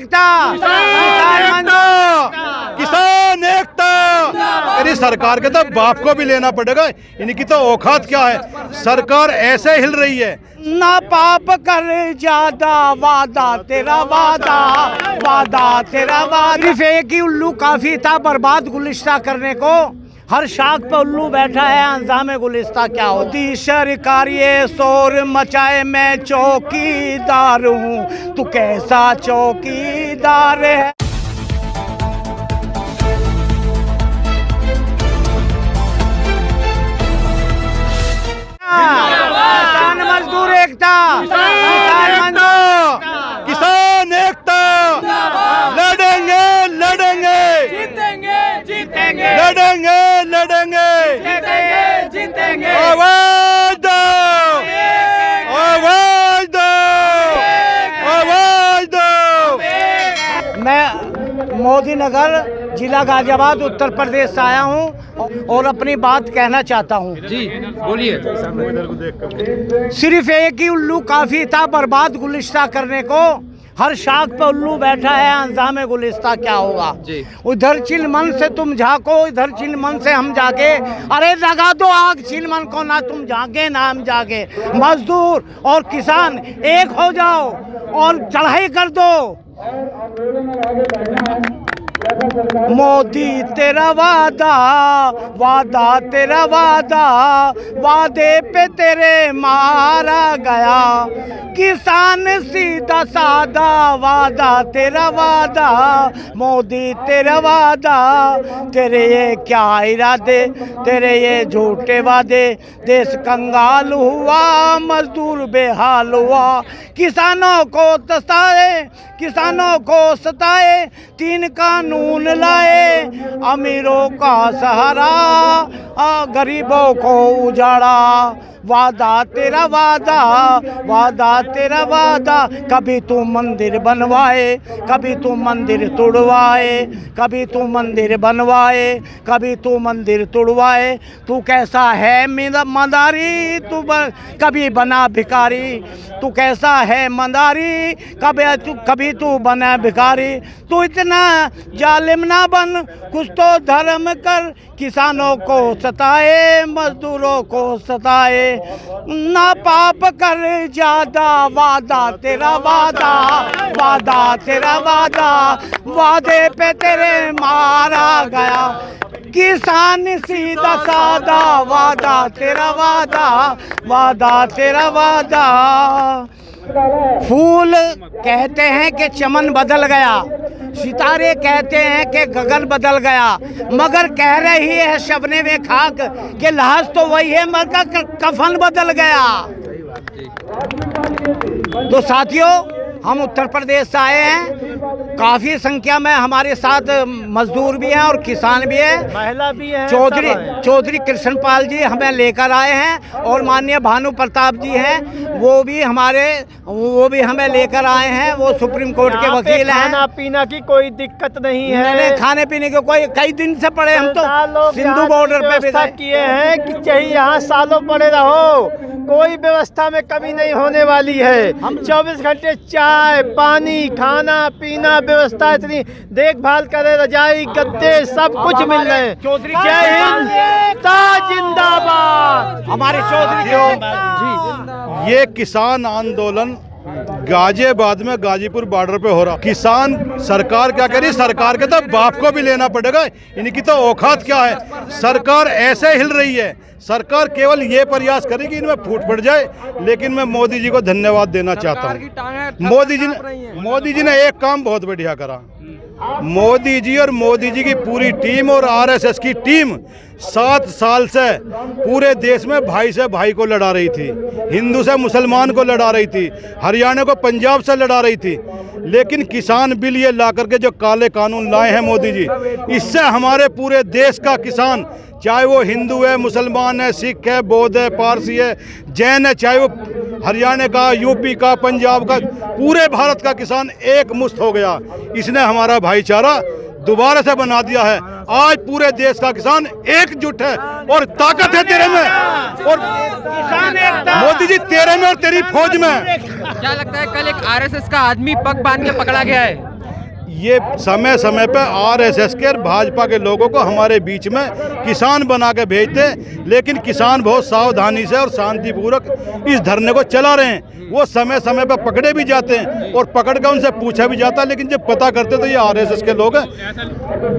एकता, किसान एकता। अरे सरकार के तो बाप को भी लेना पड़ेगा, इनकी तो औकात क्या है। सरकार ऐसे हिल रही है। ना पाप कर ज्यादा, वादा तेरा वादा, वादा तेरा वादा। सिर्फ एक ही उल्लू काफी था बर्बाद गुलिस्ता करने को। हर शाख पे उल्लू बैठा है, अंजाम गुलिस्ता क्या होती। सरकार ये शोर मचाए, मैं चौकीदार हूँ, तू कैसा चौकीदार है। किसान मजदूर एकता, किसान एकता। लड़ेंगे लड़ेंगे जीतेंगे जीतेंगे, लड़ेंगे लड़ेंगे जीतेंगे जीतेंगे। आवाज दो, आवाज दो, आवाज दो। मैं मोदी नगर जिला गाजियाबाद उत्तर प्रदेश से आया हूँ और अपनी बात कहना चाहता हूँ। जी बोलिए। सिर्फ एक ही उल्लू काफी था बर्बाद गुलिस्ता करने को। हर शाख पे उल्लू बैठा है, अंजाम गुलिस्ता क्या होगा। उधर चिलमन से तुम झाको, इधर चिलमन से हम जागे। अरे लगा दो आग चिलमन को, ना तुम जागे ना हम जागे। मजदूर और किसान एक हो जाओ और चढ़ाई कर दो। मोदी तेरा वादा, वादा तेरा वादा, वादे पे तेरे मारा गया। किसान सीधा सादा, वादा तेरा वादा, मोदी तेरा वादा। तेरे ये क्या इरादे, तेरे ये झूठे वादे। देश कंगाल हुआ, मजदूर बेहाल हुआ। किसानों को तसाए, किसानों को सताए, तीन कानून लाए। अमीरों का सहारा, गरीबों को उजाड़ा। वादा तेरा वादा, वादा तेरा वादा। कभी तू मंदिर बनवाए, कभी तू मंदिर तुड़वाए, कभी तू मंदिर बनवाए, कभी तू मंदिर तुड़वाए। तू कैसा है मदारी, कभी बना भिखारी। तू कैसा है मदारी, कभी तू बना भिखारी। तू इतना जालिम ना बन, कुछ तो धर्म कर। किसानों को सताए, मजदूरों को सताए। ना पाप कर ज्यादा, वादा तेरा वादा, वादा तेरा वादा। वादे पे तेरे मारा गया। किसान सीधा सादा, वादा तेरा वादा, वादा तेरा वादा। फूल कहते हैं कि चमन बदल गया, सितारे कहते हैं कि गगन बदल गया, मगर कह रही है शबने में खाक कि लाश तो वही है मगर कफन बदल गया। तो साथियों, हम उत्तर प्रदेश से आए हैं। काफ़ी संख्या में हमारे साथ मजदूर भी हैं और किसान भी हैं, महिला भी है। चौधरी कृष्णपाल जी हमें लेकर आए हैं और माननीय भानु प्रताप जी हैं, वो भी हमें लेकर आए हैं। वो सुप्रीम कोर्ट के वकील हैं। खाना पीना की कोई दिक्कत नहीं है। मैंने खाने पीने के कोई कई दिन से पड़े, हम तो सिंधु बॉर्डर पे भी किए हैं कि चाहिए यहाँ सालों पड़े रहो, कोई व्यवस्था में कमी नहीं होने वाली है। हम 24 घंटे चाय पानी खाना पीना व्यवस्था इतनी देखभाल करे, रजाई गद्दे सब कुछ मिल रहे हैं। जय हिंद जिंदाबाद। हमारे चौधरी जी, ये किसान आंदोलन गाजियाबाद में गाजीपुर बॉर्डर पे हो रहा। किसान सरकार क्या करी, सरकार के तो बाप को भी लेना पड़ेगा, इनकी तो औकात क्या है। सरकार ऐसे हिल रही है। सरकार केवल ये प्रयास करेगी इनमें फूट पड़ जाए। लेकिन मैं मोदी जी को धन्यवाद देना चाहता हूँ। मोदी जी ने एक काम बहुत बढ़िया करा। मोदी जी और मोदी जी की पूरी टीम और आरएसएस की टीम 7 साल से पूरे देश में भाई से भाई को लड़ा रही थी, हिंदू से मुसलमान को लड़ा रही थी, हरियाणा को पंजाब से लड़ा रही थी। लेकिन किसान बिल ये ला करके जो काले कानून लाए हैं मोदी जी, इससे हमारे पूरे देश का किसान, चाहे वो हिंदू है, मुसलमान है, सिख है, बौद्ध है, पारसी है, जैन है, चाहे वो हरियाणा का, यूपी का, पंजाब का, पूरे भारत का किसान एक मुश्त हो गया। इसने हमारा भाईचारा दोबारा से बना दिया है। आज पूरे देश का किसान एकजुट है और ताकत है तेरे में, और मोदी जी तेरे में और तेरी फौज में। क्या लगता है कल एक आरएसएस का आदमी पग बांध के पकड़ा गया है? ये समय समय पर आरएसएस के और भाजपा के लोगों को हमारे बीच में किसान बना के भेजते हैं, लेकिन किसान बहुत सावधानी से और शांतिपूर्वक इस धरने को चला रहे हैं। वो समय समय पर पकड़े भी जाते हैं और पकड़ कर उनसे पूछा भी जाता है, लेकिन जब पता करते तो ये आरएसएस के लोग हैं।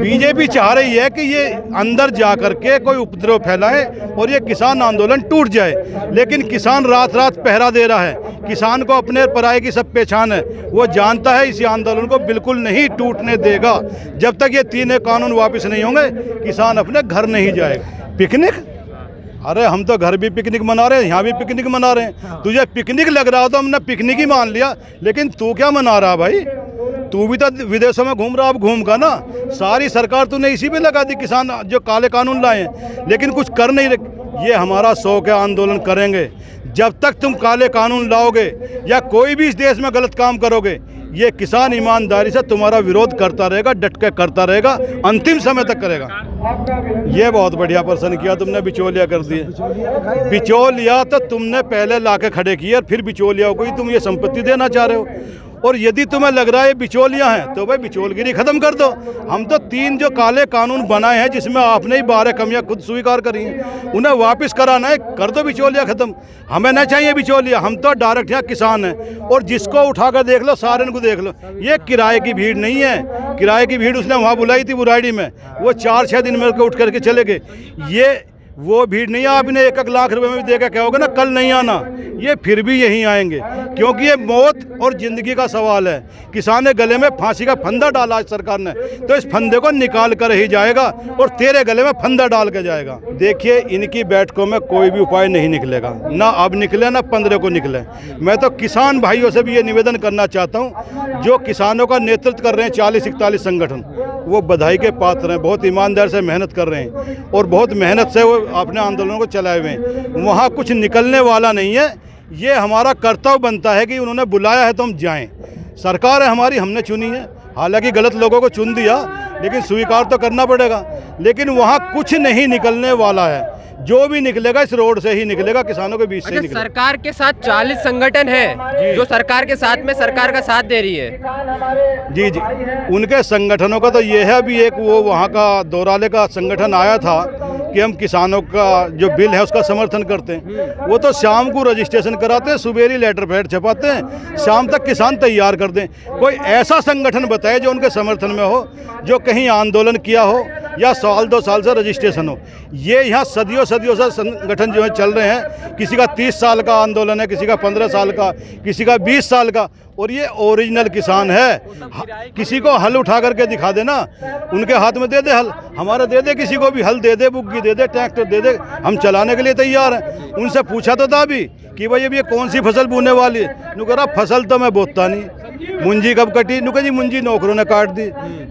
बीजेपी चाह रही है कि ये अंदर जा कर के कोई उपद्रव फैलाए और ये किसान आंदोलन टूट जाए, लेकिन किसान रात रात पहरा दे रहा है। किसान को अपने पराये की सब पहचान है, वो जानता है इस आंदोलन को बिल्कुल नहीं टूटने देगा। जब तक ये तीनों कानून वापस नहीं होंगे किसान अपने घर नहीं जाएगा। पिकनिक, अरे हम तो घर भी पिकनिक मना रहे हैं, यहाँ भी पिकनिक मना रहे हैं। तुझे पिकनिक लग रहा हो तो हमने पिकनिक ही मान लिया, लेकिन तू क्या मना रहा भाई? तू भी तो विदेशों में घूम रहा, अब घूमगा ना। सारी सरकार तूने इसी पे लगा दी, किसान जो काले कानून लाए हैं, लेकिन कुछ कर नहीं रहे। ये हमारा शौक है, आंदोलन करेंगे। जब तक तुम काले कानून लाओगे या कोई भी इस देश में गलत काम करोगे, ये किसान ईमानदारी से तुम्हारा विरोध करता रहेगा, डट के करता रहेगा, अंतिम समय तक करेगा। ये बहुत बढ़िया प्रश्न किया तुमने, बिचौलिया कर दिए। बिचौलिया तो तुमने पहले लाके खड़े किए और फिर बिचौलिया को ही तुम ये संपत्ति देना चाह रहे हो। और यदि तुम्हें लग रहा है बिचौलिया हैं तो भाई बिचौलगिरी खत्म कर दो। हम तो 3 जो काले कानून बनाए हैं जिसमें आपने ही 12 कमियां खुद स्वीकार करी हैं, उन्हें वापस कराना है, कर दो बिचौलिया खत्म। हमें नहीं चाहिए बिचौलिया, हम तो डायरेक्ट यहाँ किसान हैं। और जिसको उठाकर देख लो, सारे को देख लो, ये किराए की भीड़ नहीं है। किराए की भीड़ उसने वहाँ बुलाई थी बुराड़ी में, वो 4-6 दिन में उठ करके चले गए। ये वो भीड़ नहीं है। आपने 1-1 लाख रुपए में भी देखा क्या होगा ना, कल नहीं आना, ये फिर भी यहीं आएंगे, क्योंकि ये मौत और जिंदगी का सवाल है। किसान ने गले में फांसी का फंदा डाला आज सरकार ने, तो इस फंदे को निकाल कर ही जाएगा और तेरे गले में फंदा डाल के जाएगा। देखिए, इनकी बैठकों में कोई भी उपाय नहीं निकलेगा, ना अब निकले ना 15 को निकले। मैं तो किसान भाइयों से भी ये निवेदन करना चाहता हूँ, जो किसानों का नेतृत्व कर रहे हैं 40-41 संगठन, वो बधाई के पात्र हैं। बहुत ईमानदार से मेहनत कर रहे हैं और बहुत मेहनत से वो अपने आंदोलनों को चलाए हुए हैं। वहाँ कुछ निकलने वाला नहीं है। ये हमारा कर्तव्य बनता है कि उन्होंने बुलाया है तो हम जाएं। सरकार है हमारी, हमने चुनी है, हालांकि गलत लोगों को चुन दिया, लेकिन स्वीकार तो करना पड़ेगा। लेकिन वहाँ कुछ नहीं निकलने वाला है, जो भी निकलेगा इस रोड से ही निकलेगा, किसानों के बीच से निकलेगा। सरकार के साथ 40 संगठन है जो सरकार के साथ में सरकार का साथ दे रही है। जी जी, उनके संगठनों का तो ये है, अभी एक वो वहाँ का दोराले का संगठन आया था कि हम किसानों का जो बिल है उसका समर्थन करते हैं। वो तो शाम को रजिस्ट्रेशन कराते हैं, सुबेरी लेटर पैड छपाते हैं, शाम तक किसान तैयार कर दें। कोई ऐसा संगठन बताए जो उनके समर्थन में हो, जो कहीं आंदोलन किया हो या 1-2 साल से रजिस्ट्रेशन हो। ये यहाँ सदियों से संगठन जो है चल रहे हैं। किसी का 30 साल का आंदोलन है, किसी का 15 साल का, किसी का 20 साल का, और ये ओरिजिनल किसान है। किसी को हल उठा करके दिखा देना, उनके हाथ में दे दे हल, हमारा दे दे, किसी को भी हल दे दे, बुग्गी दे दे, ट्रैक्टर दे दे, हम चलाने के लिए तैयार हैं। उनसे पूछा तो था भी कि भाई अब ये कौन सी फसल बोने वाली है। नु कह रहा फसल तो मैं बोता नहीं, मुंजी कब कटी? नु कहा जी मुंजी नौकरों ने काट दी।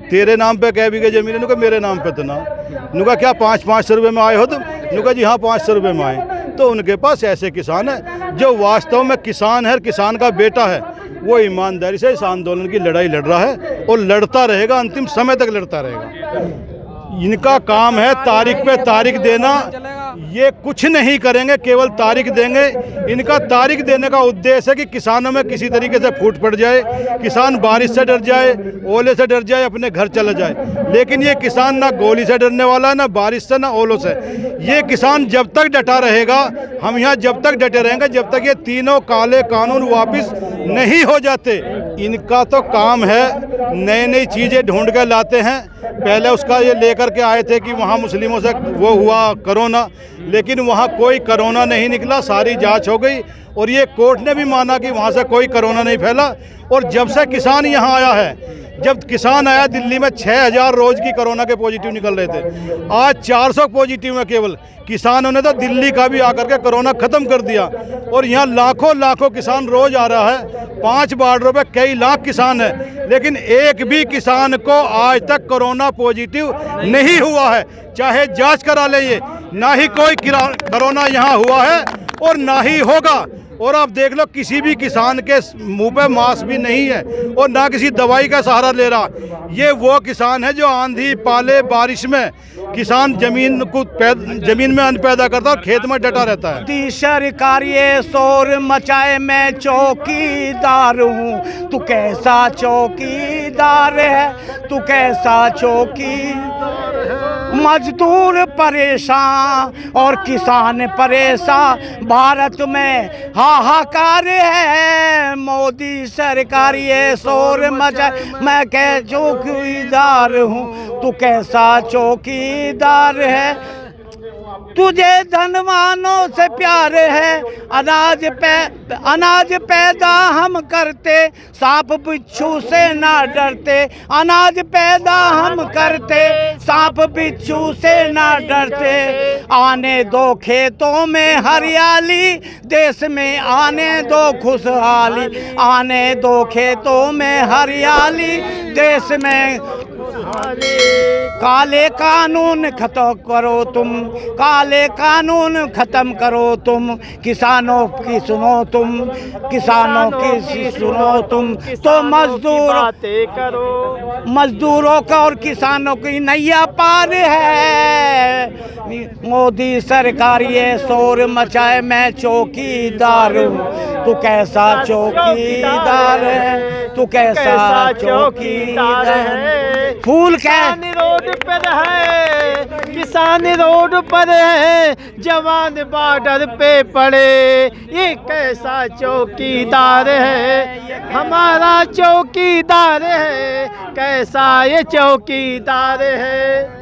तेरे नाम पे कह बीघे जमीन? नु कहा मेरे नाम पे तो ना। नु कहा क्या 500 रुपये में आए हो तुम? नु कहा जी हाँ 500 रुपये में आए। तो उनके पास ऐसे किसान है जो वास्तव में किसान है, किसान का बेटा है। वो ईमानदारी से इस आंदोलन की लड़ाई लड़ रहा है और लड़ता रहेगा, अंतिम समय तक लड़ता रहेगा। इनका काम है तारीख पे तारीख देना। ये कुछ नहीं करेंगे, केवल तारीख देंगे। इनका तारीख देने का उद्देश्य है कि किसानों में किसी तरीके से फूट पड़ जाए, किसान बारिश से डर जाए, ओले से डर जाए, अपने घर चले जाए। लेकिन ये किसान ना गोली से डरने वाला है, ना बारिश से, ना ओलों से। ये किसान जब तक डटा रहेगा, हम यहाँ जब तक डटे रहेंगे, जब तक ये तीनों काले कानून वापस नहीं हो जाते। इनका तो काम है नई नई चीज़ें ढूंढ के लाते हैं। पहले उसका ये लेकर के आए थे कि वहाँ मुस्लिमों से वो हुआ कोरोना, लेकिन वहाँ कोई कोरोना नहीं निकला, सारी जांच हो गई और ये कोर्ट ने भी माना कि वहाँ से कोई कोरोना नहीं फैला। और जब से किसान यहाँ आया है, जब किसान आया दिल्ली में 6000 रोज की कोरोना के पॉजिटिव निकल रहे थे, आज 400 पॉजिटिव में केवल। किसानों ने तो दिल्ली का भी आकर के कोरोना खत्म कर दिया और यहाँ लाखों किसान रोज आ रहा है। 5 बॉर्डरों पे कई लाख किसान है, लेकिन एक भी किसान को आज तक कोरोना पॉजिटिव नहीं हुआ है। चाहे जांच करा ले, ये ना ही कोई कोरोना यहाँ हुआ है और ना ही होगा। और आप देख लो, किसी भी किसान के मुंह पे मास्क भी नहीं है और ना किसी दवाई का सहारा ले रहा। ये वो किसान है जो आंधी पाले बारिश में किसान जमीन में अन्न पैदा करता है और खेत में डटा रहता है। सरकार ये शोर मचाए, मैं चौकीदार हूँ, तू कैसा चौकी चौकीदार है, तू कैसा चौकी। मजदूर परेशान और किसान परेशान, भारत में हाहाकार है। मोदी सरकार ये शोर मचा, मैं कै चौकीदार हूँ, तू कैसा चौकीदार है। तुझे धनवानों से प्यार है, अनाज पैदा हम करते, सांप बिच्छू से ना डरते। अनाज पैदा हम करते, सांप बिच्छू से ना डरते। आने दो खेतों में हरियाली, देश में आने दो खुशहाली। आने दो खेतों में हरियाली, देश में काले कानून खत्म करो तुम, काले कानून खत्म करो तुम। किसानों की सुनो तुम, किसानों की सुनो तुम। तो मजदूरों का और किसानों की नैया पार है। मोदी सरकार ये शोर मचाए, मैं चौकीदार हूँ, तू कैसा चौकीदार है, तू कैसा चौकीदार है। फूल किसान रोड पर है, किसान रोड पर है, जवान बॉर्डर पे पड़े। ये कैसा चौकीदार है, हमारा चौकीदार है, कैसा ये चौकीदार है।